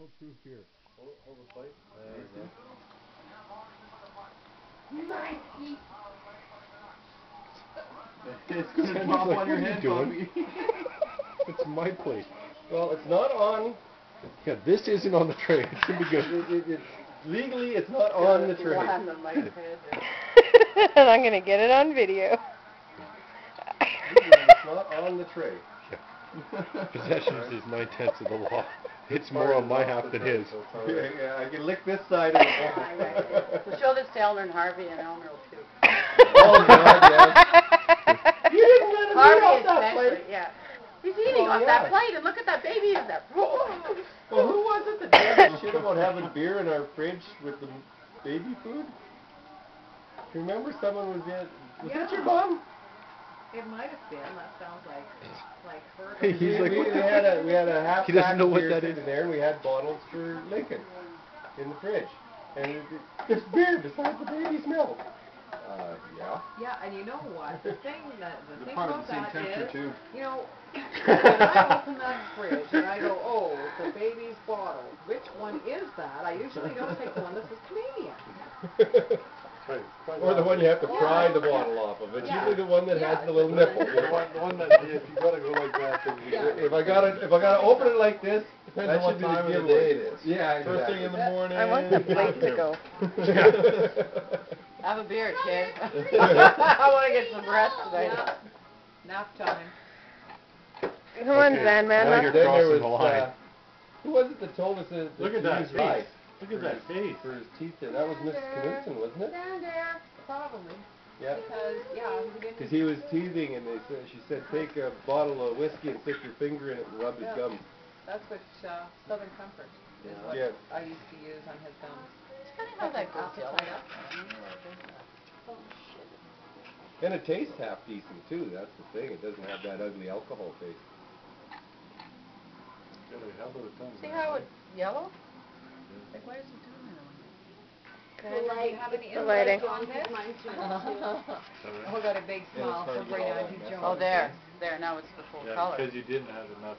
go through here. Hold the plate. It's going to drop on your head, Bobby. It's my plate. Well, it's not on. Yeah, this isn't on the tray. It should be good. Legally, it's not on the tray. And I'm going to get it on video. Legally, it's not on the tray. Possessions is 9/10 of the law. It's more on my half than his. Yeah, I can lick this side of it. We'll show this to Eleanor and Harvey and Eleanor will too. Oh, God, yes. You didn't let him eat Harvey off that especially, plate. yeah. He's eating off that plate, and look at that baby in there. Well, who was it that did that shit about having beer in our fridge with the baby food? Remember someone was in... Was that your mom? It might have been. That sounds like her. He's like, we had a half he doesn't know what beer that sitting is. there, and we had bottles for Lincoln in the fridge. And there's beer beside the baby's milk. Yeah. Yeah, and you know what? The thing Probably about the same that temperature is, too. you know, when I open that fridge and I go, oh, it's a baby's bottle. Which one is that? I usually don't take the one that says Canadian. Or the one you have to pry the bottle off of. It's usually the one that has the little nipple. The one that if you gotta go like that, then you If I gotta open it like this, depends on what time of the day it is. Yeah, exactly. First thing in the morning. I want the plate to go. Have a beer, kid. I want to get some rest tonight. Yeah. Nap time. Come on, Sandman. Now you're Then there crossing was, the line. who was it that told us that Look at to that use face. rice Look at that face. for his teeth? That was Mrs. Knudsen, wasn't it? Down there, probably. Yeah. Because, Because he was teething, and she said, take a bottle of whiskey and stick your finger in it and rub his gums. That's what Southern Comfort is what Yeah. I used to use on his gums. How that goes, Eleanor. And it tastes half decent too. That's the thing. It doesn't have that ugly alcohol taste. See how it's yellow? Like, why is it doing that? Do you have any The lighting. insight on this? Oh, got a big smile for Brainerd Jones. Oh, there. There, now it's the full Yeah, color. because you didn't have enough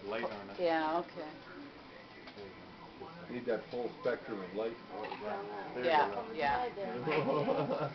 light on it. Yeah, okay. Need that full spectrum of light. There you Yeah, go. yeah.